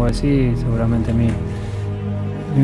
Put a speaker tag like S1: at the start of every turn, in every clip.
S1: decís, seguramente mi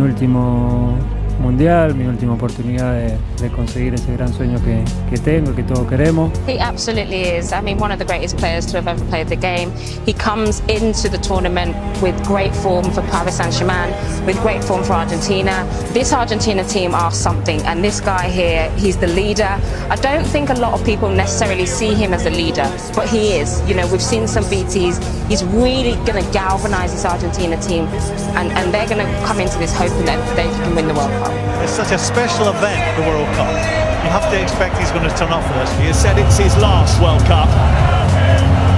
S1: último mundial, mi última oportunidad de conseguir ese gran sueño que tengo, que todos queremos.
S2: He absolutely is. I mean, one of the greatest players to have ever played the game. He comes into the tournament with great form for Paris Saint-Germain, with great form for Argentina. This Argentina team are something, and this guy here, he's the leader. I don't think a lot of people necessarily see him as a leader, but he is. You know, we've seen some BTs. He's really going to galvanise this Argentina team, and they're going to come into this hoping that they can win the World Cup.
S3: It's such a special event, the World Cup. You have to expect he's going to turn up for this.
S4: He has said it's his last World Cup.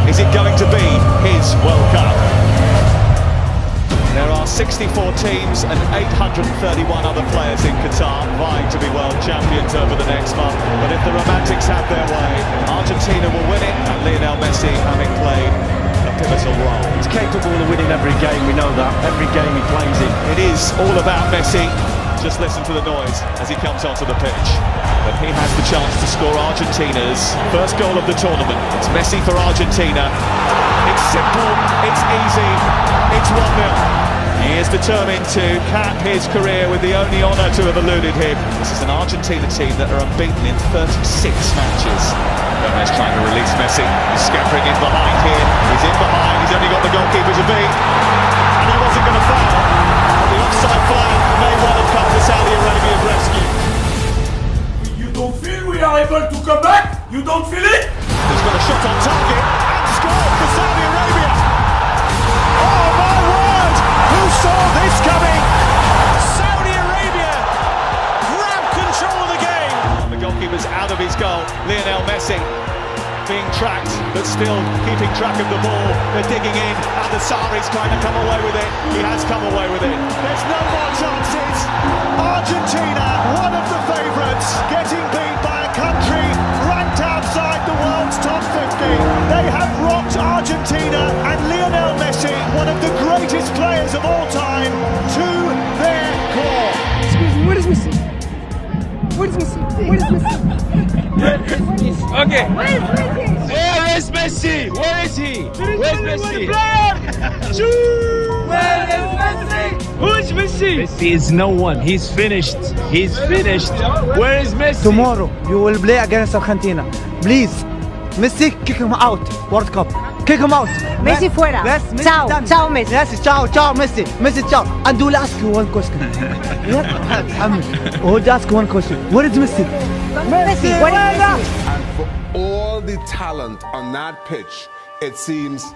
S4: Is it going to be his World Cup? There are 64 teams and 831 other players in Qatar vying to be world champions over the next month. But if the Romantics have their way, Argentina will win it, and Lionel Messi, having played a pivotal role.
S5: He's capable of winning every game, we know that. Every game he plays in.
S4: It is all about Messi. Just listen to the noise as he comes onto the pitch. But he has the chance to score Argentina's first goal of the tournament. It's Messi for Argentina. It's simple, it's easy, it's 1-0. He is determined to cap his career with the only honour to have eluded him. This is an Argentina team that are unbeaten in 36 matches. Gomez trying to release Messi. He's scampering in behind here. He's in behind. He's only got the goalkeeper to beat. And he wasn't going to foul. But the offside flag may well have come to Saudi Arabia's rescue.
S6: You don't feel we are able to come back? You don't feel it?
S4: He's got a shot on target and scored for Saudi Arabia. Oh my word! Who saw this coming? Saudi Arabia grab control of the game. And the goalkeeper's out of his goal. Lionel Messi being tracked, but still keeping track of the ball. They're digging in, and the Sari's trying to come away with it. He has come away with it. There's no more chances. Argentina, one of the favourites, getting beat by a country ranked outside the world's top 50. They have rocked Argentina and Lionel Messi, one of the greatest players of all time, to their core.
S7: Excuse me, where is Messi? Where is Messi? Where is Messi?
S8: Okay.
S7: Where is Messi?
S8: Where is Messi? Where is he? Where's Messi?
S7: Where is Messi?
S8: Who's Messi? Messi is no one. He's finished. He's finished. Where is Messi?
S9: Tomorrow you will play against Argentina. Please, Messi, kick him out. World Cup. Kick him out.
S7: Messi fuera.
S9: Yes, Messi
S7: Ciao,
S9: done.
S7: ciao Messi.
S9: Yes, ciao, ciao Messi. Messi, ciao. And we'll ask you one question. We'll ask one question. Where is Messi?
S7: Messi, where is Messi?
S10: And for all the talent on that pitch, it seems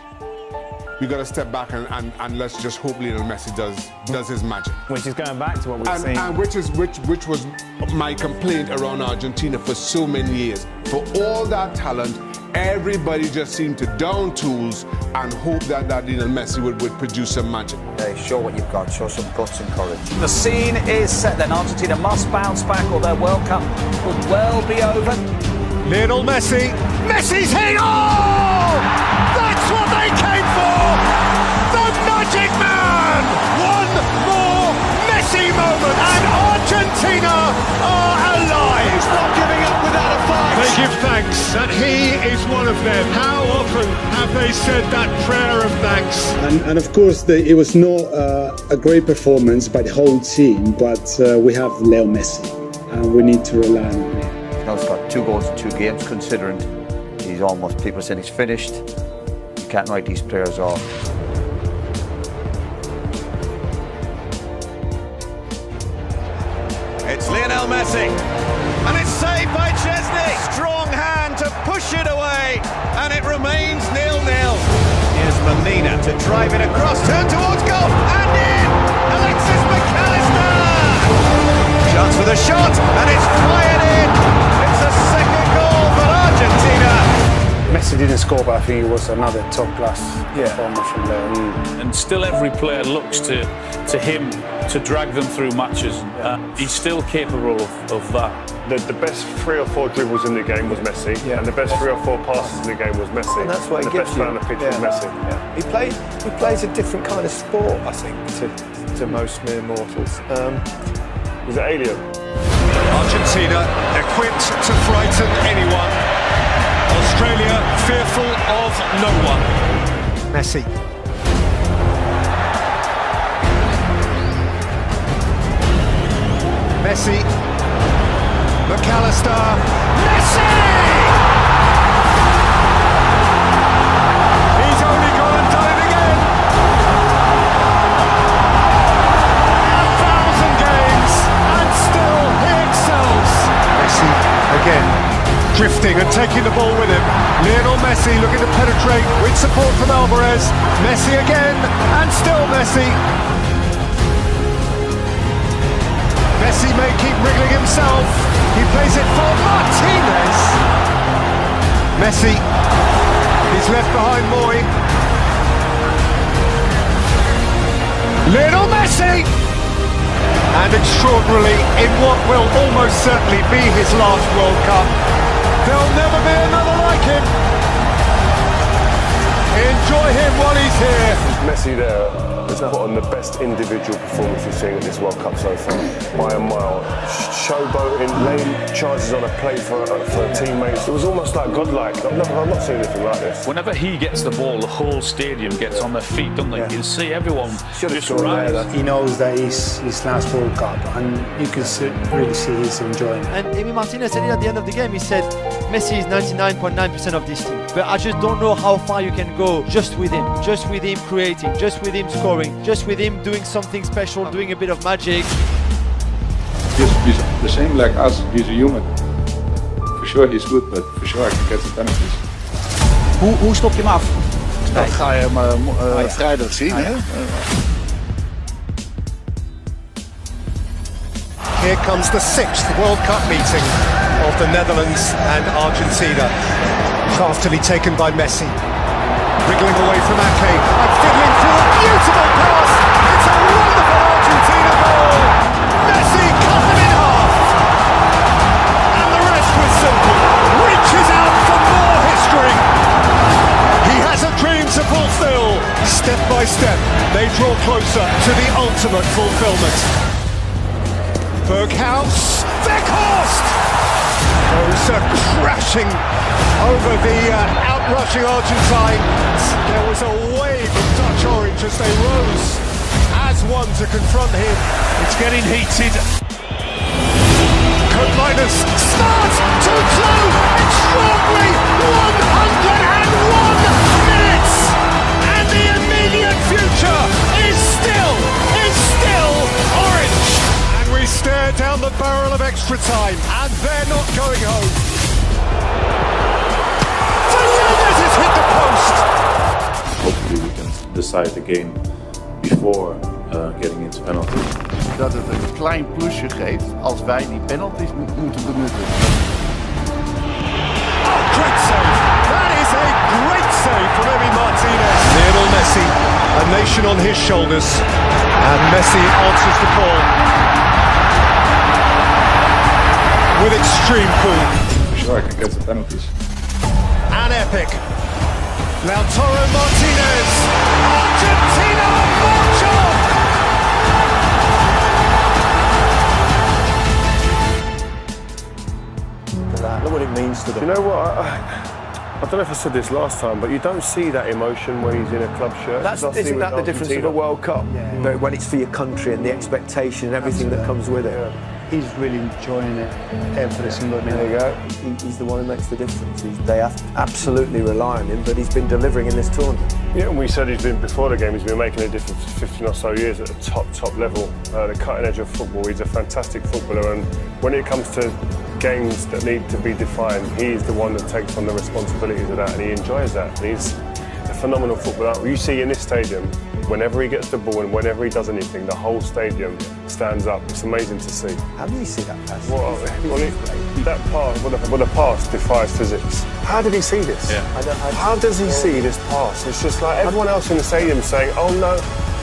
S10: we got to step back and let's just hope Lionel Messi does his magic.
S5: Which is going back to what we've seen.
S10: And which was my complaint around Argentina for so many years. For all that talent, everybody just seemed to down tools and hope that Lionel Messi would produce some magic.
S11: Okay, show what you've got, show some guts and courage.
S12: The scene is set then. Argentina must bounce back or their World Cup could well be over.
S4: Lionel Messi. Messi's hit! Oh! That's what they came for! The Magic Man! One more Messi moment! And Argentina are alive! He's not giving up without a fight!
S13: They give thanks that he is one of them. How often have they said that prayer of thanks?
S14: And of course, it was not a great performance by the whole team, but we have Leo Messi, and we need to rely on him.
S11: He's got 2 goals in 2 games, considering he's almost, people saying he's finished. You can't write these players off.
S4: It's Lionel Messi, and it's saved by Chesney. Strong hand to push it away, and it remains 0-0. Here's Molina to drive it across, turn towards goal, and in! Alexis McAllister! Chance for the shot, and it's fired in! It's a second goal for Argentina!
S5: Messi didn't score, but I think it was another top-class performance from there.
S8: And still every player looks to him to drag them through matches. He's still capable of that.
S13: The best 3 or 4 dribbles in the game was Messi, and the best 3 or 4 passes in the game was Messi.
S9: And that's what
S13: the best player on the pitch was Messi.
S9: Yeah. He plays a different kind of sport, I think, to most mere mortals.
S13: He's an alien.
S4: Argentina equipped to frighten anyone. Australia fearful of no one.
S3: Messi.
S4: star, Messi! He's only gone and done it again. 1,000 games and still he excels. Messi again, drifting and taking the ball with him. Lionel Messi looking to penetrate with support from Alvarez. Messi again and still Messi. Messi may keep wriggling himself. He plays it for Martinez. Messi, he's left behind Moy. Lionel Messi! And extraordinarily, in what will almost certainly be his last World Cup, there'll never be another like him. Enjoy him while he's here.
S15: Messi there has put on the best individual performance we've seen at this World Cup so far, by a mile. Showboating, laying charges on a plate for teammates. It was almost like godlike. I've not seen anything like this.
S8: Whenever he gets the ball, the whole stadium gets on their feet, don't they? Yeah. You see everyone just rise.
S14: He knows that it's his last World Cup, and you can really see he's enjoying it.
S9: And Emi Martinez said it at the end of the game. He said, Messi is 99.9% of this team, but I just don't know how far you can go just with him creating, just with him scoring, just with him doing something special, doing a bit of magic.
S16: He's the same like us, he's a human. For sure he's good, but for sure I can get the penalties.
S12: Hoe stop je hem af?
S8: Dat ga je hem vrijdag zien. Hè?
S4: Here comes the 6th World Cup meeting of the Netherlands and Argentina. Craftily taken by Messi. Wriggling away from Ake and fiddling through a beautiful pass. It's a wonderful Argentina goal. Messi cut them in half. And the rest was simple. Reaches out for more history. He has a dream to fulfill. Step by step, they draw closer to the ultimate fulfillment. Berghaus, Weghorst goes crashing over the outrushing Argentines. There was a wave of Dutch orange as they rose as one to confront him.
S8: It's getting heated.
S4: Kurt Linus starts 2-2. Extraordinary 101 minutes, and the immediate future is still orange. We stare down the barrel of extra time, and they're not going home. Fernandez has hit the post.
S16: Hopefully we can decide the game before getting into penalties.
S17: Dat het een klein plusje geeft als wij die penalties moeten benutten.
S4: Oh, great save! That is a great save from Emi Martinez. Lionel Messi, a nation on his shoulders, and Messi answers the call with extreme cool.
S16: Sure, I can get the penalties.
S4: An epic. Lautaro Martinez. Argentina march on!
S15: Look what it means to them. You know what? I don't know if I said this last time, but you don't see that emotion when he's in a club shirt.
S18: Isn't that the difference of a World Cup? Yeah. But when it's for your country and the expectation and everything that comes with it.
S14: Yeah. He's really enjoying it every single minute.
S18: There you go. He's the one who makes the difference. They have to absolutely rely on him, but he's been delivering in this tournament.
S15: Yeah, and we said he's been, before the game, he's been making a difference for 15 or so years at the top level, the cutting edge of football. He's a fantastic footballer, and when it comes to games that need to be defined, he's the one that takes on the responsibilities of that, and he enjoys that. And he's a phenomenal footballer. You see in this stadium, whenever he gets the ball and whenever he does anything, the whole stadium stands up. It's amazing to see.
S18: How do you see that pass?
S15: That pass, the pass defies physics. How did he see this?
S8: Yeah.
S15: How does he see this pass? It's just like everyone else in the stadium saying, "Oh no,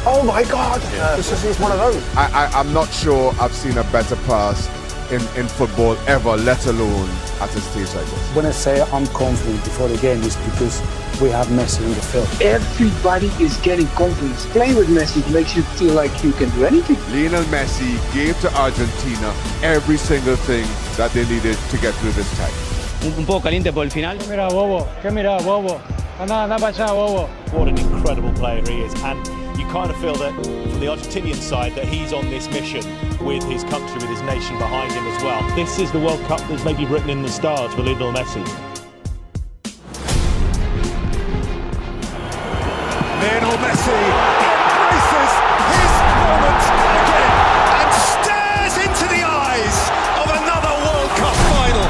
S15: oh my God!" Yeah. It's one of those.
S10: I'm not sure I've seen a better pass in football ever, let alone at a stage like this.
S14: When I say I'm confident before the game, it's because we have Messi in the field.
S7: Everybody is getting confidence. Playing with Messi makes you feel like you can do anything.
S10: Lionel Messi gave to Argentina every single thing that they needed to get through this time.
S19: Un poco caliente por el final.
S1: ¿Qué mira, bobo? ¿Qué mira, bobo? Anda para allá, bobo.
S3: What an incredible player he is, and you
S4: kind of feel that from the Argentinian side that he's on this mission with his country, with his nation behind him as well. This is the World Cup that's maybe written in the stars for Lionel Messi.
S20: Lionel Messi embraces his moment again and stares into the eyes of another World Cup final.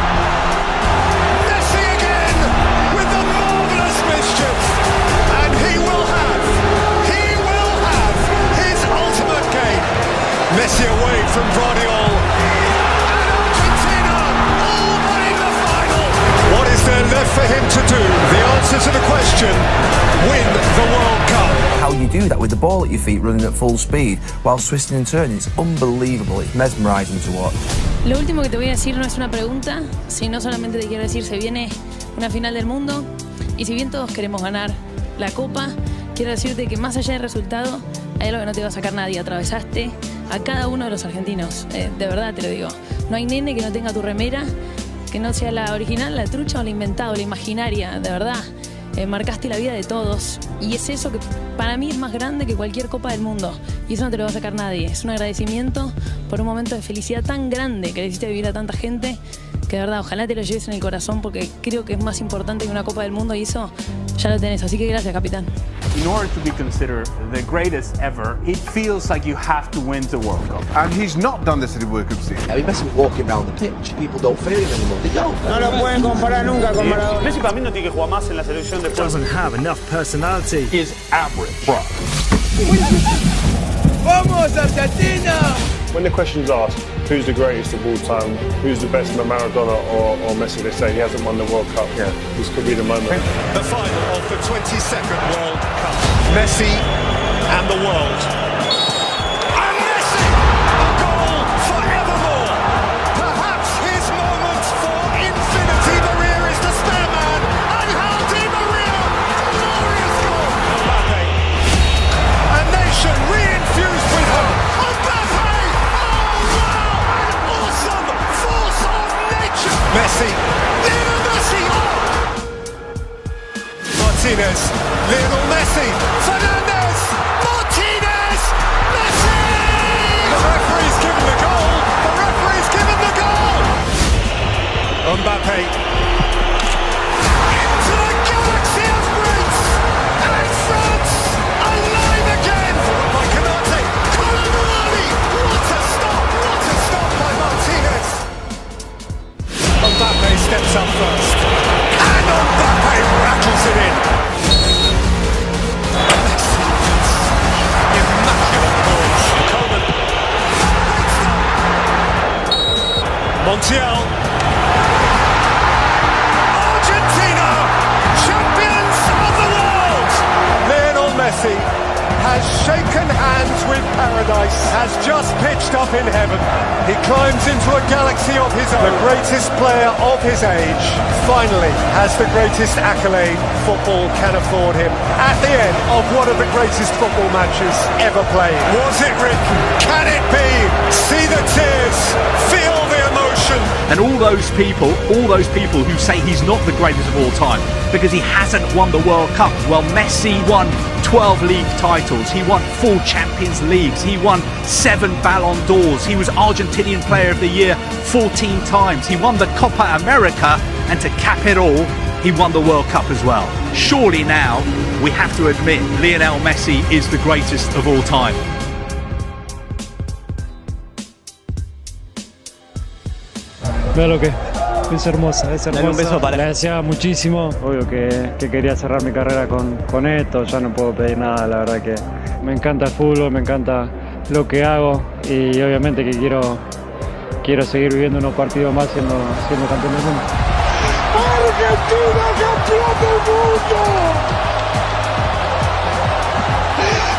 S20: Messi again with the marvellous mischief, and he will have his ultimate game. Messi away from Guardiola, and Argentina all but in the final. What is there left for him to do? The answer to the question: win the World Cup.
S21: How you do that with the ball at your feet running at full speed while twisting and turning, it's unbelievable, it's mesmerizing to watch.
S22: Lo último que te voy a decir no es una pregunta, sino solamente te quiero decir, se viene una final del mundo y si bien todos queremos ganar la Copa, quiero decirte que más allá del resultado hay algo que no te va a sacar nadie. Atravesaste a cada uno de los argentinos, de verdad te lo digo. No hay nene que no tenga tu remera, que no sea la original, la trucha o la inventada o la imaginaria, de verdad. Marcaste la vida de todos y es eso que para mí es más grande que cualquier Copa del Mundo y eso no te lo va a sacar nadie. Es un agradecimiento por un momento de felicidad tan grande que le hiciste vivir a tanta gente que de verdad ojalá te lo lleves en el corazón porque creo que es más importante que una Copa del Mundo y eso ya lo tenés, así que gracias, capitán.
S23: In order to be considered the greatest ever, it feels like you have to win the World Cup.
S17: And he's not done this in the World Cup season.
S21: I mean, Messi walking around the pitch, people don't feel him anymore, they don't.
S18: No lo pueden comparar nunca con Maradona.
S3: Messi para mí no tiene que jugar más en la selección de
S4: Doesn't have enough personality.
S23: Is average.
S6: ¡Vamos, Argentina!
S15: When the question's asked, who's the greatest of all time, who's the best, Maradona or Messi, they say he hasn't won the World Cup. Yeah, this could be the moment.
S20: The final of the 22nd World Cup. Messi and the world. And Messi, a goal forevermore. Perhaps his moment for infinity. Maria is the spare man. And Di Maria, glorious goal. Mbappe. A nation re-infused with hope. Messi, Lionel Messi, Martinez, Lionel Messi, Fernandez, Martinez, Messi! The referee's given the goal, the referee's given the goal! Mbappe, into the galaxy of greats, and France, alive again! By Canate, Colomani, what a stop by Martinez! Mbappe steps up first, and Mbappe rattles it in. Immaculate balls. Coleman. Montiel. Argentina, champions of the world. Lionel Messi has shaken hands with paradise, has just pitched up in heaven. He climbs into a galaxy of his own. The greatest player of his age finally has the greatest accolade football can afford him at the end of one of the greatest football matches ever played. Was it written? Can it be? See the tears, feel the emotion.
S24: And all those people who say he's not the greatest of all time because he hasn't won the World Cup. Well, Messi won 12 league titles, he won 4 Champions Leagues, he won 7 Ballon d'Ors, he was Argentinian Player of the Year 14 times, he won the Copa America, and to cap it all, he won the World Cup as well. Surely now, we have to admit, Lionel Messi is the greatest of all time.
S1: Veo lo que es hermosa, es hermosa.
S19: Dale un beso para...
S1: Le deseaba muchísimo, obvio que quería cerrar mi carrera con esto, ya no puedo pedir nada, la verdad que me encanta el fútbol, me encanta lo que hago y obviamente que quiero seguir viviendo unos partidos más siendo campeón del mundo.
S6: ¡Argentina, campeón del mundo!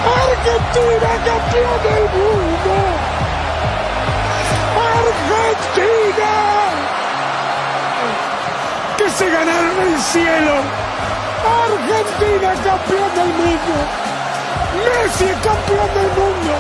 S6: ¡Argentina, campeón del mundo! ¡Argentina! ¡Que se ganaron el cielo! ¡Argentina, campeón del mundo! ¡Messi, campeón del mundo!